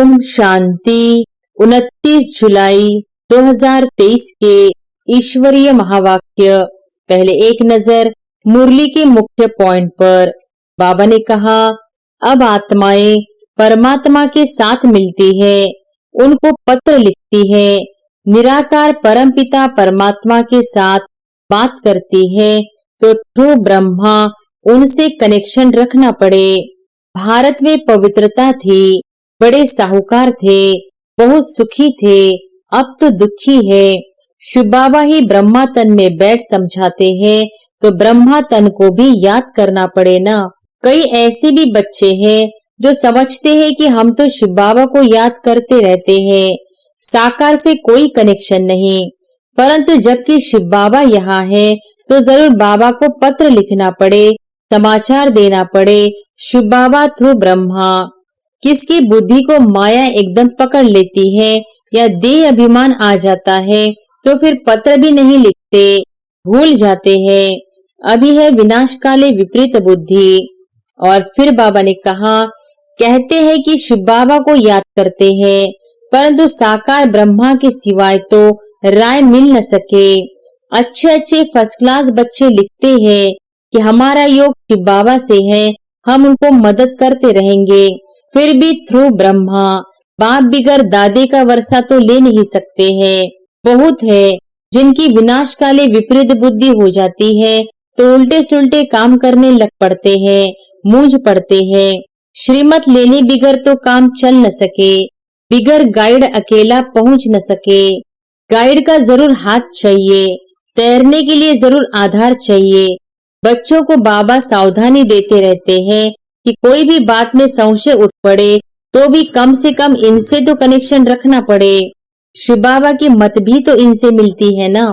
ओम शांति। 29 जुलाई 2023 के ईश्वरीय महावाक्य। पहले एक नजर मुरली के मुख्य पॉइंट पर। बाबा ने कहा, अब आत्माएं परमात्मा के साथ मिलती है, उनको पत्र लिखती है, निराकार परमपिता परमात्मा के साथ बात करती है, तो थ्रू ब्रह्मा उनसे कनेक्शन रखना पड़े। भारत में पवित्रता थी, बड़े साहूकार थे, बहुत सुखी थे, अब तो दुखी है। शिव बाबा ही ब्रह्मा तन में बैठ समझाते हैं, तो ब्रह्मा तन को भी याद करना पड़े ना। कई ऐसे भी बच्चे हैं जो समझते हैं कि हम तो शिव बाबा को याद करते रहते हैं, साकार से कोई कनेक्शन नहीं। परंतु जबकि शिव बाबा यहाँ है, तो जरूर बाबा को पत्र लिखना पड़े, समाचार देना पड़े। शिव बाबा थ्रू ब्रह्मा। किसकी बुद्धि को माया एकदम पकड़ लेती है या देह अभिमान आ जाता है, तो फिर पत्र भी नहीं लिखते, भूल जाते हैं। अभी है विनाश काले विपरीत बुद्धि। और फिर बाबा ने कहा, कहते हैं कि शिव बाबा को याद करते हैं, परंतु साकार ब्रह्मा के सिवाय तो राय मिल न सके। अच्छे अच्छे फर्स्ट क्लास बच्चे लिखते हैं कि हमारा योग शिव बाबा से है, हम उनको मदद करते रहेंगे। फिर भी थ्रू ब्रह्मा। बाप बिगर दादे का वर्षा तो ले नहीं सकते हैं। बहुत है जिनकी विनाश काले विपरीत बुद्धि हो जाती है, तो उल्टे सुल्टे काम करने लग पड़ते हैं, मूंझ पड़ते हैं। श्रीमत लेने बिगर तो काम चल न सके, बिगर गाइड अकेला पहुंच न सके। गाइड का जरूर हाथ चाहिए, तैरने के लिए जरूर आधार चाहिए। बच्चों को बाबा सावधानी देते रहते हैं कि कोई भी बात में संशय उठ पड़े, तो भी कम से कम इनसे तो कनेक्शन रखना पड़े। शिव बाबा की मत भी तो इनसे मिलती है ना।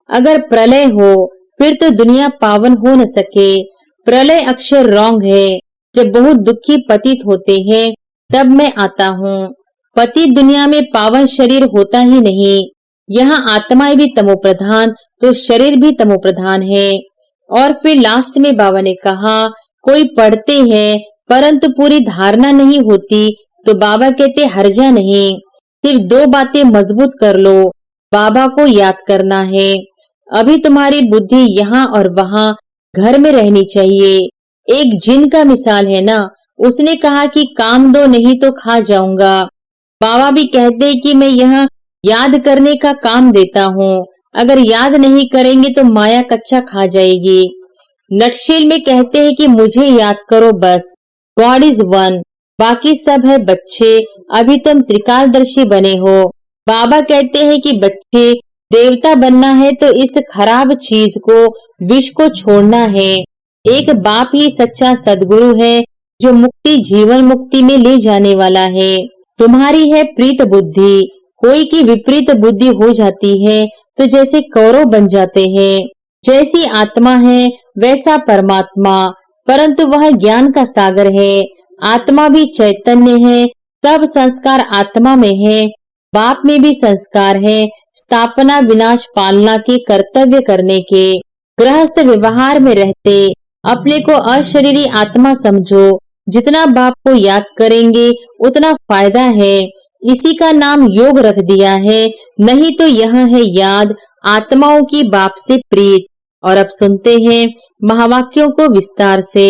अगर प्रलय हो, फिर तो दुनिया पावन हो न सके। प्रलय अक्षर रॉन्ग है। जब बहुत दुखी पतित होते हैं, तब मैं आता हूँ। पतित दुनिया में पावन शरीर होता ही नहीं। यहाँ आत्माएं भी तमोप्रधान, तो शरीर भी तमोप्रधान है। और फिर लास्ट में बाबा ने कहा, कोई पढ़ते हैं परंतु पूरी धारणा नहीं होती, तो बाबा कहते हर्जा नहीं। सिर्फ दो बातें मजबूत कर लो, बाबा को याद करना है। अभी तुम्हारी बुद्धि यहाँ और वहाँ घर में रहनी चाहिए। एक जिन का मिसाल है ना, उसने कहा कि काम दो नहीं तो खा जाऊंगा। बाबा भी कहते हैं कि मैं यह याद करने का काम देता हूँ, अगर याद नहीं करेंगे तो माया कच्चा खा जाएगी। नटशेल में कहते हैं कि मुझे याद करो बस, गॉड इज वन, बाकी सब है बच्चे, अभी तुम त्रिकालदर्शी बने हो। बाबा कहते हैं कि बच्चे देवता बनना है तो इस खराब चीज को, विष को छोड़ना है। एक बाप ही सच्चा सदगुरु है, जो मुक्ति जीवन मुक्ति में ले जाने वाला है। तुम्हारी है प्रीत बुद्धि, कोई की विपरीत बुद्धि हो जाती है तो जैसे कौरव बन जाते हैं। जैसी आत्मा है वैसा परमात्मा, परंतु वह ज्ञान का सागर है। आत्मा भी चैतन्य है, सब संस्कार आत्मा में है। बाप में भी संस्कार है, स्थापना विनाश पालना के कर्तव्य करने के। गृहस्थ व्यवहार में रहते अपने को अशरीरी आत्मा समझो। जितना बाप को याद करेंगे उतना फायदा है। इसी का नाम योग रख दिया है, नहीं तो यह है याद आत्माओं की बाप से प्रीत। और अब सुनते हैं महावाक्यों को विस्तार से।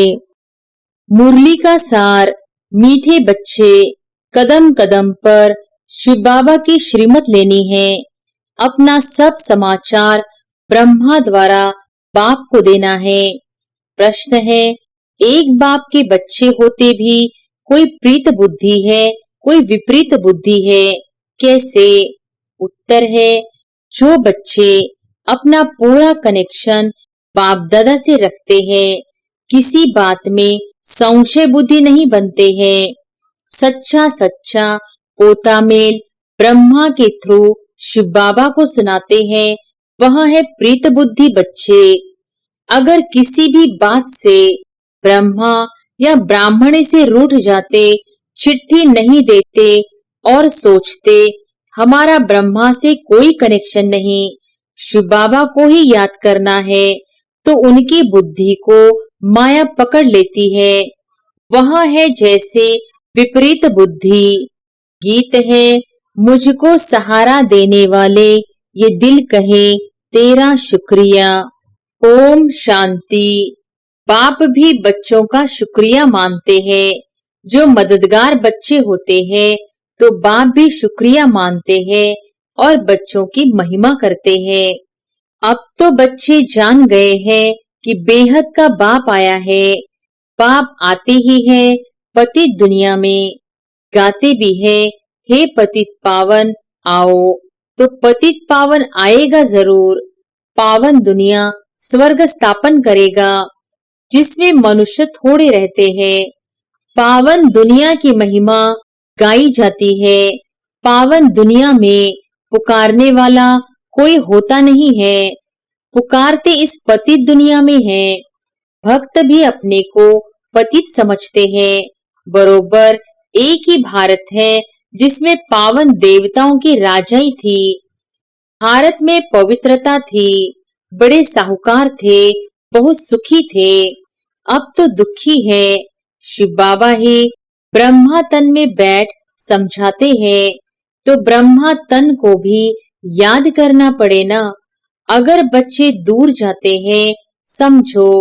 मुरली का सार। मीठे बच्चे, कदम कदम पर शिव बाबा की श्रीमत लेनी है। अपना सब समाचार ब्रह्मा द्वारा बाप को देना है। प्रश्न है, एक बाप के बच्चे होते भी कोई प्रीत बुद्धि है, कोई विपरीत बुद्धि है, कैसे? उत्तर है, जो बच्चे अपना पूरा कनेक्शन बाप दादा से रखते हैं, किसी बात में संशय बुद्धि नहीं बनते हैं। सच्चा सच्चा पोता मेल ब्रह्मा के थ्रू शिव बाबा को सुनाते हैं, वह है प्रीत बुद्धि बच्चे। अगर किसी भी बात से ब्रह्मा या ब्राह्मण से रूठ जाते, चिट्ठी नहीं देते और सोचते हमारा ब्रह्मा से कोई कनेक्शन नहीं, शिव बाबा को ही याद करना है, तो उनकी बुद्धि को माया पकड़ लेती है। वह है जैसे विपरीत बुद्धि। गीत है, मुझको सहारा देने वाले ये दिल कहे तेरा शुक्रिया। ओम शांति। बाप भी बच्चों का शुक्रिया मानते हैं। जो मददगार बच्चे होते हैं तो बाप भी शुक्रिया मानते हैं और बच्चों की महिमा करते हैं। अब तो बच्चे जान गए हैं कि बेहद का बाप आया है। बाप आते ही है पतित दुनिया में, गाते भी है, हे पतित पावन आओ। तो पतित पावन आएगा जरूर। पावन दुनिया स्वर्ग स्थापन करेगा जिसमें मनुष्य थोड़े रहते हैं। पावन दुनिया की महिमा गाई जाती है। पावन दुनिया में पुकारने वाला कोई होता नहीं है। पुकारते इस पतित दुनिया में है। भक्त भी अपने को पतित समझते हैं। बरोबर एक ही भारत है जिसमें पावन देवताओं की राजाई थी। भारत में पवित्रता थी। बड़े साहूकार थे, बहुत सुखी थे। अब तो दुखी है। शिव बाबा ही ब्रह्मा तन में बैठ समझाते हैं। तो ब्रह्मा तन को भी याद करना पड़े ना। अगर बच्चे दूर जाते हैं, समझो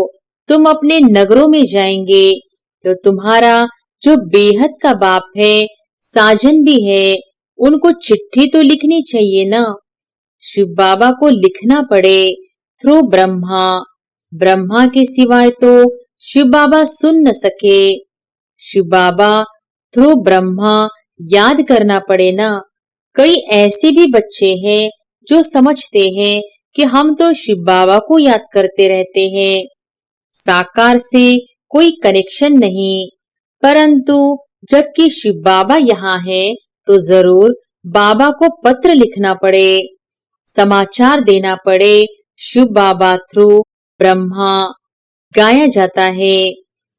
तुम अपने नगरों में जाएंगे तो तुम्हारा जो बेहद का बाप है, साजन भी है, उनको चिट्ठी तो लिखनी चाहिए ना। शिव बाबा को लिखना पड़े थ्रू ब्रह्मा। ब्रह्मा के सिवाय तो शिव बाबा सुन न सके। शिव बाबा थ्रू ब्रह्मा याद करना पड़े ना। कई ऐसे भी बच्चे हैं जो समझते हैं कि हम तो शिव बाबा को याद करते रहते हैं, साकार से कोई कनेक्शन नहीं। परंतु जबकि शिव बाबा यहाँ है तो जरूर बाबा को पत्र लिखना पड़े, समाचार देना पड़े। शिव बाबा थ्रू ब्रह्मा गाया जाता है,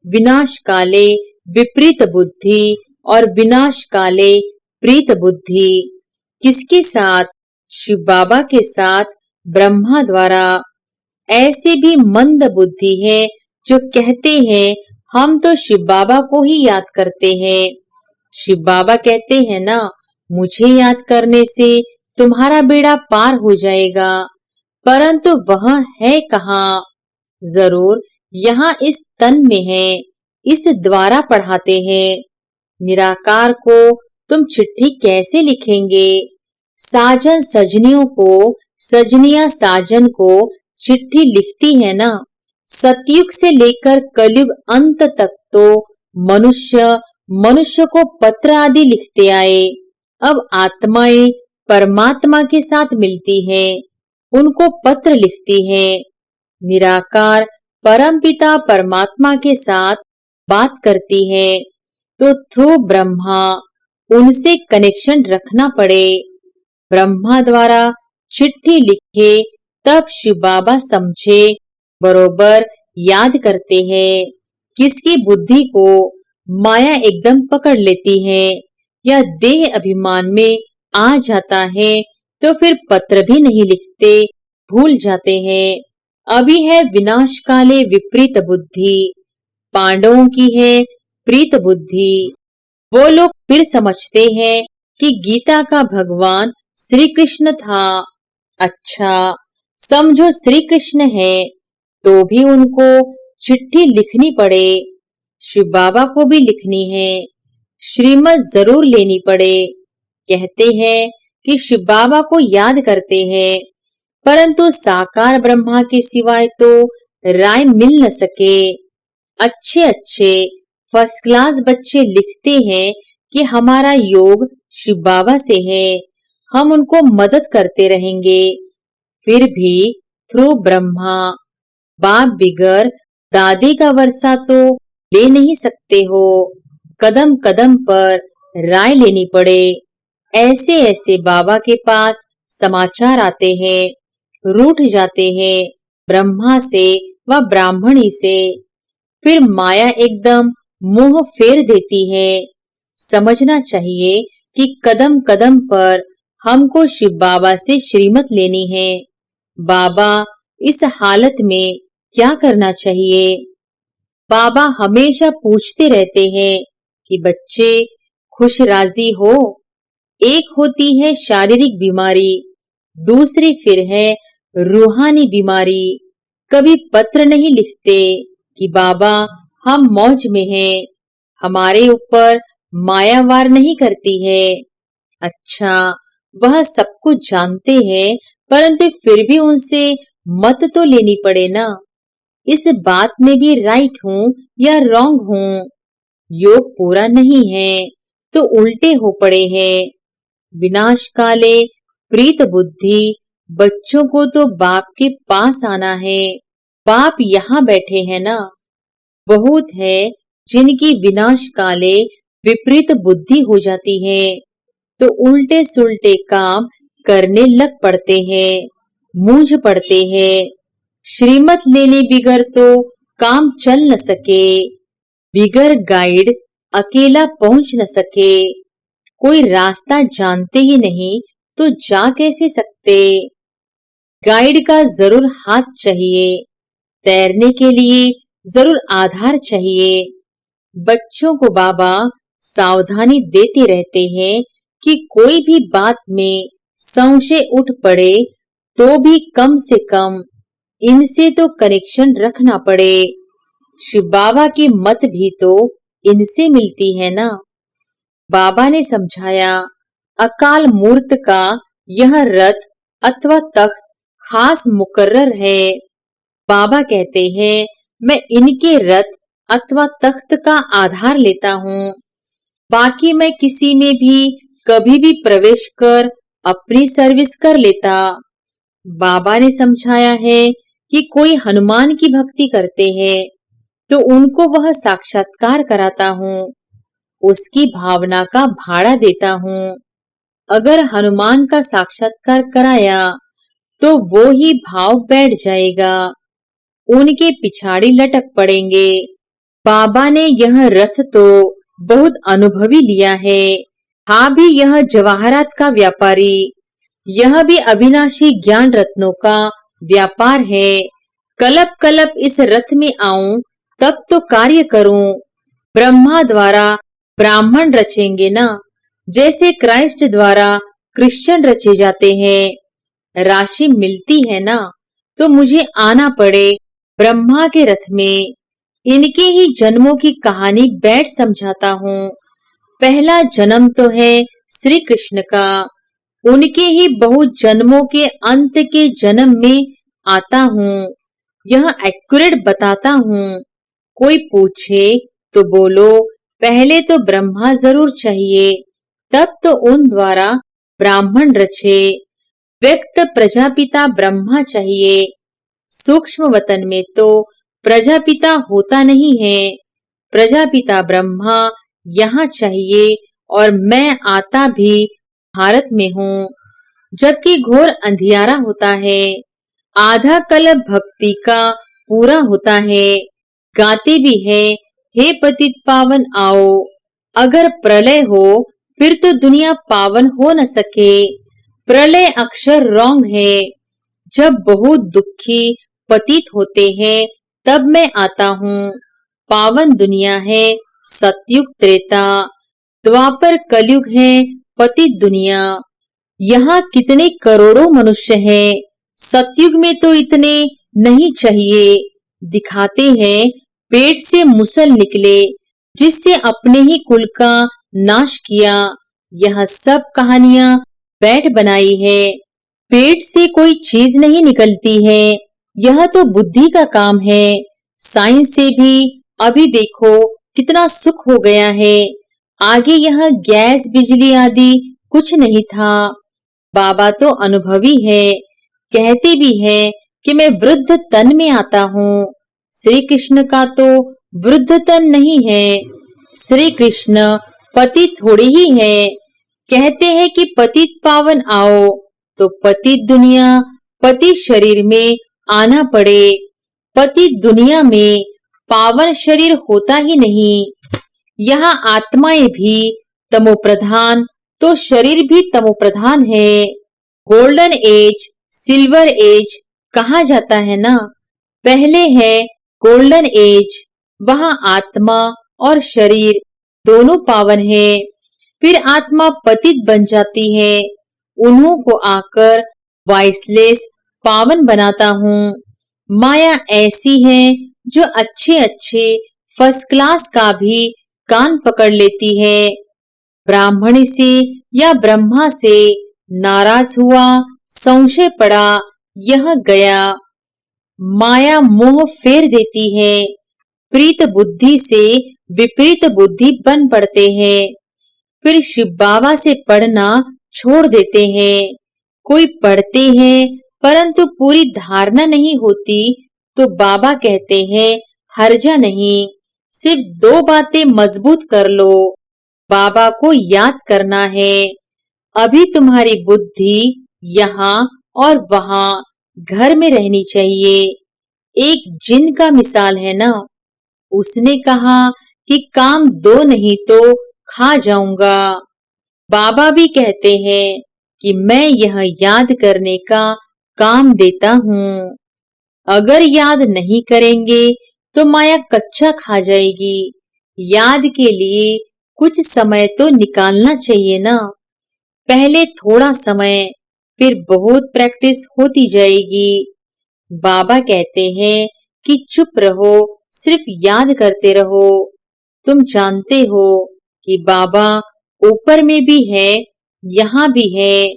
विनाश काले विपरीत बुद्धि और विनाश काले प्रीत बुद्धि। किसके साथ? शिव बाबा के साथ ब्रह्मा द्वारा। ऐसे भी मंद बुद्धि है जो कहते हैं हम तो शिव बाबा को ही याद करते हैं। शिव बाबा कहते हैं ना, मुझे याद करने से तुम्हारा बेड़ा पार हो जाएगा। परंतु वह है कहाँ? जरूर यहाँ इस तन में है, इस द्वारा पढ़ाते हैं। निराकार को तुम चिट्ठी कैसे लिखेंगे? साजन सजनियों को, सजनिया साजन को चिट्ठी लिखती है ना। सतयुग से लेकर कलयुग अंत तक तो मनुष्य मनुष्य को पत्र आदि लिखते आए। अब आत्माएं परमात्मा के साथ मिलती है, उनको पत्र लिखती है। निराकार परमपिता परमात्मा के साथ बात करती है तो थ्रू ब्रह्मा उनसे कनेक्शन रखना पड़े। ब्रह्मा द्वारा चिट्ठी लिखे तब शिव बाबा समझे, बरोबर याद करते हैं। किसकी बुद्धि को माया एकदम पकड़ लेती है या देह अभिमान में आ जाता है तो फिर पत्र भी नहीं लिखते, भूल जाते हैं। अभी है विनाश काले विपरीत बुद्धि, पांडवों की है प्रीत बुद्धि। वो लोग फिर समझते हैं कि गीता का भगवान श्री कृष्ण था। अच्छा, समझो श्री कृष्ण है तो भी उनको चिट्ठी लिखनी पड़े। शिव बाबा को भी लिखनी है, श्रीमत जरूर लेनी पड़े। कहते हैं कि शिव बाबा को याद करते हैं, परंतु साकार ब्रह्मा के सिवाय तो राय मिल न सके। अच्छे अच्छे फर्स्ट क्लास बच्चे लिखते हैं कि हमारा योग शिव बाबा से है, हम उनको मदद करते रहेंगे। फिर भी थ्रू ब्रह्मा बाप बिगर दादी का वर्षा तो ले नहीं सकते हो। कदम कदम पर राय लेनी पड़े। ऐसे ऐसे बाबा के पास समाचार आते हैं, रूठ जाते हैं ब्रह्मा से व ब्राह्मणी से। फिर माया एकदम मुंह फेर देती है। समझना चाहिए कि कदम कदम पर हमको शिव बाबा से श्रीमत लेनी है। बाबा इस हालत में क्या करना चाहिए? बाबा हमेशा पूछते रहते हैं कि बच्चे खुश राजी हो? एक होती है शारीरिक बीमारी, दूसरी फिर है रूहानी बीमारी। कभी पत्र नहीं लिखते कि बाबा हम मौज में हैं, हमारे ऊपर माया वार नहीं करती है। अच्छा, वह सब कुछ जानते हैं, परंतु फिर भी उनसे मत तो लेनी पड़े ना। इस बात में भी राइट हूँ या रॉन्ग हूँ? योग पूरा नहीं है तो उल्टे हो पड़े हैं। विनाश काले प्रीत बुद्धि, बच्चों को तो बाप के पास आना है। बाप यहाँ बैठे हैं ना। बहुत है जिनकी विनाश काले विपरीत बुद्धि हो जाती है, तो उल्टे सुल्टे काम करने लग पड़ते हैं, मूंझ पड़ते हैं। श्रीमत लेने बिगर तो काम चल न सके, बिगर गाइड अकेला पहुंच न सके। कोई रास्ता जानते ही नहीं तो जा कैसे सकते? गाइड का जरूर हाथ चाहिए, तैरने के लिए जरूर आधार चाहिए। बच्चों को बाबा सावधानी देते रहते हैं कि कोई भी बात में संशय उठ पड़े तो भी कम से कम इनसे तो कनेक्शन रखना पड़े। शिव बाबा की मत भी तो इनसे मिलती है ना। बाबा ने समझाया, अकाल मूर्त का यह रथ अथवा तख्त खास मुकर्रर है। बाबा कहते हैं, मैं इनके रथ अथवा तख्त का आधार लेता हूँ, बाकी मैं किसी में भी कभी भी प्रवेश कर अपनी सर्विस कर लेता। बाबा ने समझाया है कि कोई हनुमान की भक्ति करते हैं तो उनको वह साक्षात्कार कराता हूँ, उसकी भावना का भाड़ा देता हूँ। अगर हनुमान का साक्षात्कार कराया तो वो ही भाव बैठ जाएगा, उनके पिछाड़ी लटक पड़ेंगे। बाबा ने यह रथ तो बहुत अनुभवी लिया है। हाँ भी यह जवाहरात का व्यापारी, यह भी अविनाशी ज्ञान रत्नों का व्यापार है। कलप कलप इस रथ में आऊं तब तो कार्य करूं। ब्रह्मा द्वारा ब्राह्मण रचेंगे ना, जैसे क्राइस्ट द्वारा क्रिश्चियन रचे जाते हैं। राशि मिलती है ना तो मुझे आना पड़े ब्रह्मा के रथ में। इनके ही जन्मों की कहानी बैठ समझाता हूँ। पहला जन्म तो है श्री कृष्ण का, उनके ही बहुत जन्मों के अंत के जन्म में आता हूँ। यह एक्यूरेट बताता हूँ। कोई पूछे तो बोलो, पहले तो ब्रह्मा जरूर चाहिए, तब तो उन द्वारा ब्राह्मण रचे। व्यक्त प्रजापिता ब्रह्मा चाहिए। सूक्ष्म वतन में तो प्रजापिता होता नहीं है। प्रजापिता ब्रह्मा यहाँ चाहिए और मैं आता भी भारत में हूँ, जबकि घोर अंधियारा होता है। आधा कल्प भक्ति का पूरा होता है। गाते भी है, हे पतित पावन आओ। अगर प्रलय हो फिर तो दुनिया पावन हो न सके। प्रलय अक्षर रॉन्ग है। जब बहुत दुखी पतित होते हैं तब मैं आता हूँ। पावन दुनिया है सतयुग त्रेता, द्वापर कलयुग है पतित दुनिया। यहाँ कितने करोड़ों मनुष्य हैं, सतयुग में तो इतने नहीं चाहिए। दिखाते हैं पेट से मुसल निकले जिससे अपने ही कुल का नाश किया। यह सब कहानियां बैठ बनाई है। पेट से कोई चीज नहीं निकलती है, यह तो बुद्धि का काम है। साइंस से भी अभी देखो कितना सुख हो गया है। आगे यह गैस बिजली आदि कुछ नहीं था। बाबा तो अनुभवी है, कहते भी है कि मैं वृद्ध तन में आता हूँ। श्री कृष्ण का तो वृद्ध तन नहीं है, श्री कृष्ण पति थोड़ी ही है। कहते हैं कि पतित पावन आओ, तो पतित दुनिया पति शरीर में आना पड़े। पतित दुनिया में पावन शरीर होता ही नहीं। यहाँ आत्माएं भी तमोप्रधान तो शरीर भी तमोप्रधान है। गोल्डन एज सिल्वर एज कहा जाता है ना। पहले है गोल्डन एज, वहाँ आत्मा और शरीर दोनों पावन है। फिर आत्मा पतित बन जाती है। उन्हों को आकर वाइसलेस पावन बनाता हूँ। माया ऐसी है जो अच्छे अच्छे फर्स्ट क्लास का भी कान पकड़ लेती है। ब्राह्मणी से या ब्रह्मा से नाराज हुआ, संशय पड़ा, यह गया। माया मोह फेर देती है। प्रीत बुद्धि से विपरीत बुद्धि बन पड़ते हैं। फिर शिव बाबा से पढ़ना छोड़ देते हैं। कोई पढ़ते हैं परंतु पूरी धारणा नहीं होती तो बाबा कहते हैं हर्जा नहीं, सिर्फ 2 बातें मजबूत कर लो। बाबा को याद करना है। अभी तुम्हारी बुद्धि यहाँ और वहाँ घर में रहनी चाहिए। एक जिन का मिसाल है ना, उसने कहा कि काम 2 नहीं तो खा जाऊंगा। बाबा भी कहते हैं कि मैं यह याद करने का काम देता हूँ। अगर याद नहीं करेंगे तो माया कच्चा खा जाएगी। याद के लिए कुछ समय तो निकालना चाहिए ना। पहले थोड़ा समय, फिर बहुत प्रैक्टिस होती जाएगी। बाबा कहते हैं कि चुप रहो, सिर्फ याद करते रहो। तुम जानते हो कि बाबा ऊपर में भी है, यहाँ भी है।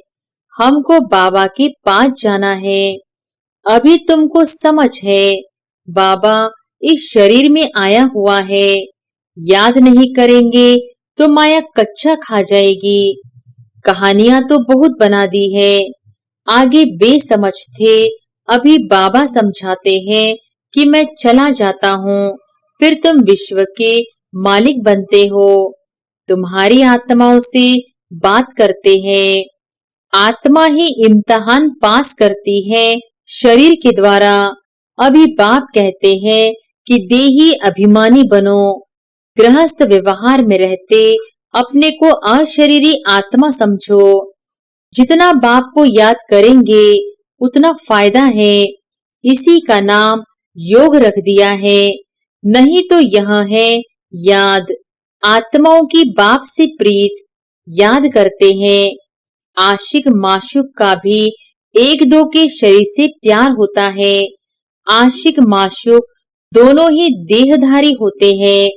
हमको बाबा के पास जाना है। अभी तुमको समझ है बाबा इस शरीर में आया हुआ है। याद नहीं करेंगे तो माया कच्चा खा जाएगी। कहानियां तो बहुत बना दी है। आगे बेसमझ थे, अभी बाबा समझाते हैं कि मैं चला जाता हूँ, फिर तुम विश्व के मालिक बनते हो। तुम्हारी आत्माओं से बात करते हैं। आत्मा ही इम्तिहान पास करती है शरीर के द्वारा। अभी बाप कहते हैं कि देही अभिमानी बनो। गृहस्थ व्यवहार में रहते अपने को अशरीरी आत्मा समझो। जितना बाप को याद करेंगे उतना फायदा है। इसी का नाम योग रख दिया है। नहीं तो यह है याद। आत्माओं की बाप से प्रीत याद करते हैं। आशिक माशूक का भी 1-2 के शरीर से प्यार होता है। आशिक माशूक दोनों ही देहधारी होते हैं।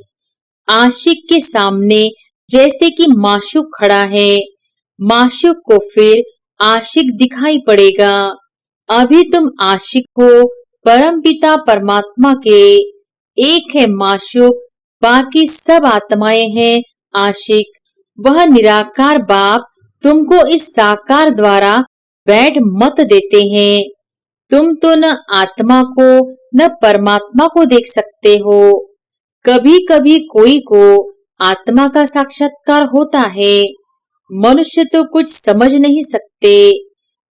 आशिक के सामने जैसे कि माशूक खड़ा है, माशूक को फिर आशिक दिखाई पड़ेगा। अभी तुम आशिक हो परमपिता परमात्मा के। एक है माशूक, बाकी सब आत्माएं हैं आशिक। वह निराकार बाप तुमको इस साकार द्वारा बैठ मत देते हैं। तुम तो न आत्मा को न परमात्मा को देख सकते हो। कभी कभी कोई को आत्मा का साक्षात्कार होता है। मनुष्य तो कुछ समझ नहीं सकते।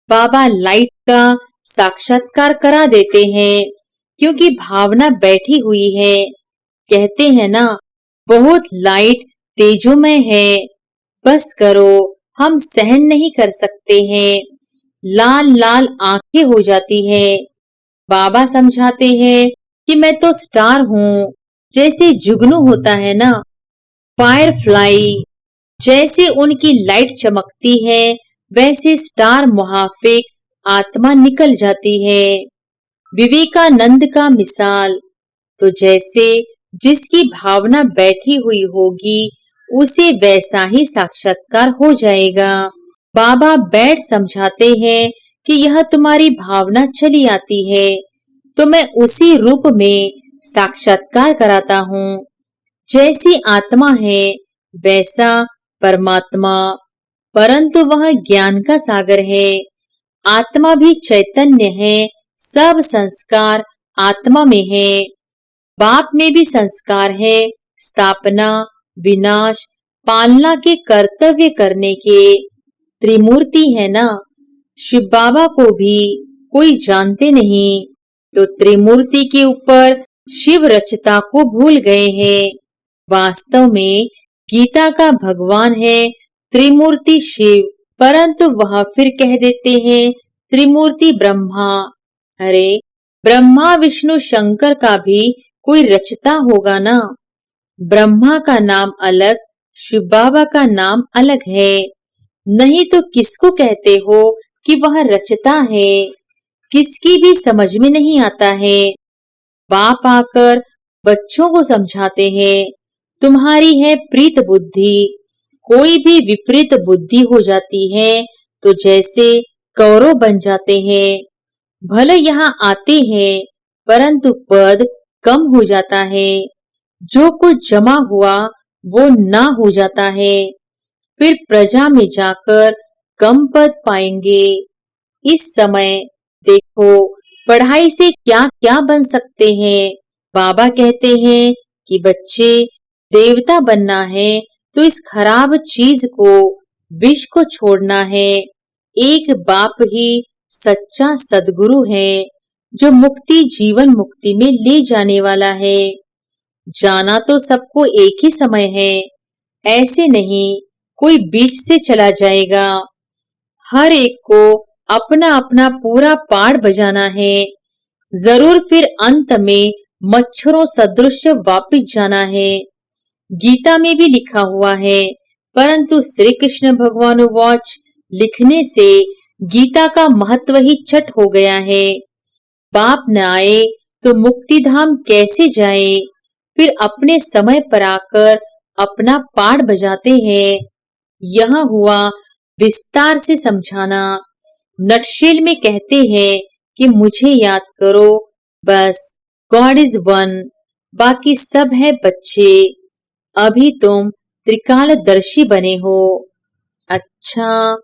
बाबा लाइट का साक्षात्कार करा देते हैं क्योंकि भावना बैठी हुई है। कहते हैं ना, बहुत लाइट तेजोमय है, बस करो, हम सहन नहीं कर सकते हैं। लाल लाल आंखें हो जाती है। बाबा समझाते हैं कि मैं तो स्टार हूँ, जैसे जुगनू होता है ना, फायर फ्लाई। जैसे उनकी लाइट चमकती है वैसे स्टार मुहाफिक आत्मा निकल जाती है। विवेकानंद का मिसाल तो जैसे जिसकी भावना बैठी हुई होगी उसे वैसा ही साक्षात्कार हो जाएगा। बाबा बैठ समझाते हैं कि यह तुम्हारी भावना चली आती है तो मैं उसी रूप में साक्षात्कार कराता हूँ। जैसी आत्मा है वैसा परमात्मा, परंतु वह ज्ञान का सागर है। आत्मा भी चैतन्य है। सब संस्कार आत्मा में है। बाप में भी संस्कार है, स्थापना, विनाश, पालना के कर्तव्य करने के। त्रिमूर्ति है ना। शिव बाबा को भी कोई जानते नहीं तो त्रिमूर्ति के ऊपर शिव रचता को भूल गए हैं। वास्तव में गीता का भगवान है त्रिमूर्ति शिव, परंतु वह फिर कह देते हैं त्रिमूर्ति ब्रह्मा। अरे ब्रह्मा विष्णु शंकर का भी कोई रचता होगा ना। ब्रह्मा का नाम अलग, शिव बाबा का नाम अलग है, नहीं तो किसको कहते हो कि वह रचता है? किसकी भी समझ में नहीं आता है। बाप आकर बच्चों को समझाते हैं, तुम्हारी है प्रीत बुद्धि, कोई भी विपरीत बुद्धि हो जाती है तो जैसे कौरव बन जाते हैं। भले यहाँ आते हैं परंतु पद कम हो जाता है, जो कुछ जमा हुआ वो ना हो जाता है, फिर प्रजा में जाकर कम पद पाएंगे। इस समय देखो पढ़ाई से क्या क्या बन सकते हैं। बाबा कहते हैं कि बच्चे देवता बनना है तो इस खराब चीज को, विष को छोड़ना है। एक बाप ही सच्चा सदगुरु है जो मुक्ति जीवन मुक्ति में ले जाने वाला है। जाना तो सबको एक ही समय है, ऐसे नहीं कोई बीच से चला जाएगा। हर एक को अपना अपना पूरा पाठ बजाना है, जरूर फिर अंत में मच्छरों सदृश वापिस जाना है। गीता में भी लिखा हुआ है, परंतु श्री कृष्ण भगवान वाच लिखने से गीता का महत्व ही छठ हो गया है। बाप न आए तो मुक्ति धाम कैसे जाए? फिर अपने समय पर आकर अपना पाठ बजाते हैं। यह हुआ विस्तार से समझाना। नटशेल में कहते हैं कि मुझे याद करो, बस गॉड इज वन, बाकी सब है बच्चे। अभी तुम त्रिकालदर्शी बने हो। अच्छा,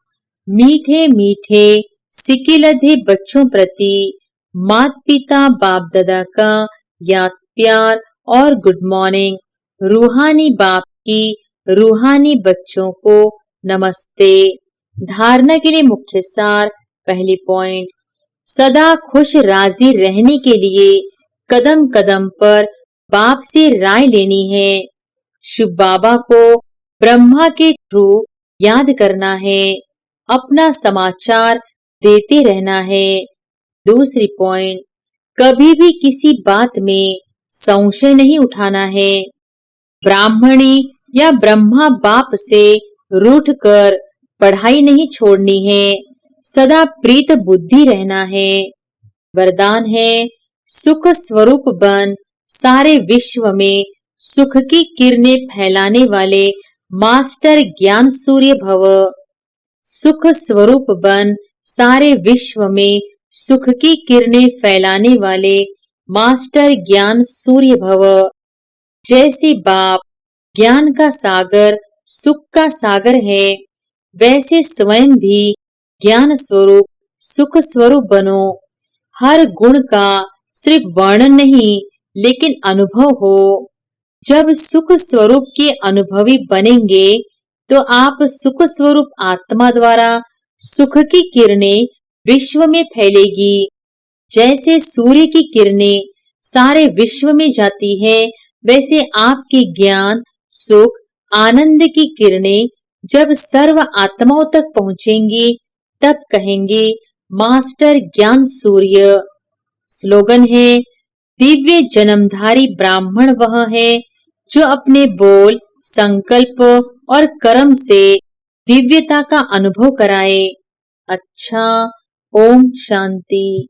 मीठे मीठे सिक्के लधे बच्चों प्रति माता पिता बाप दादा का याद प्यार और गुड मॉर्निंग। रूहानी बाप की रूहानी बच्चों को नमस्ते। धारणा के लिए मुख्य सार। पहली पॉइंट, सदा खुश राजी रहने के लिए कदम कदम पर बाप से राय लेनी है। शिव बाबा को ब्रह्मा के थ्रू याद करना है, अपना समाचार देते रहना है। दूसरी पॉइंट, कभी भी किसी बात में संशय नहीं उठाना है। ब्राह्मणी या ब्रह्मा बाप से रूठकर पढ़ाई नहीं छोड़नी है, सदा प्रीत बुद्धि रहना है। वरदान है, सुख स्वरूप बन सारे विश्व में सुख की किरणें फैलाने वाले मास्टर ज्ञान सूर्य भव। सुख स्वरूप बन सारे विश्व में सुख की किरणें फैलाने वाले मास्टर ज्ञान सूर्य भव। जैसे बाप ज्ञान का सागर सुख का सागर है, वैसे स्वयं भी ज्ञान स्वरूप सुख स्वरूप बनो। हर गुण का सिर्फ वर्णन नहीं लेकिन अनुभव हो। जब सुख स्वरूप के अनुभवी बनेंगे तो आप सुख स्वरूप आत्मा द्वारा सुख की किरणें विश्व में फैलेगी। जैसे सूर्य की किरणें सारे विश्व में जाती है, वैसे आपके ज्ञान सुख आनंद की किरणें जब सर्व आत्माओं तक पहुंचेंगी तब कहेंगे मास्टर ज्ञान सूर्य। स्लोगन है, दिव्य जन्मधारी ब्राह्मण वह है जो अपने बोल संकल्प और कर्म से दिव्यता का अनुभव कराए। अच्छा, ओम शांति।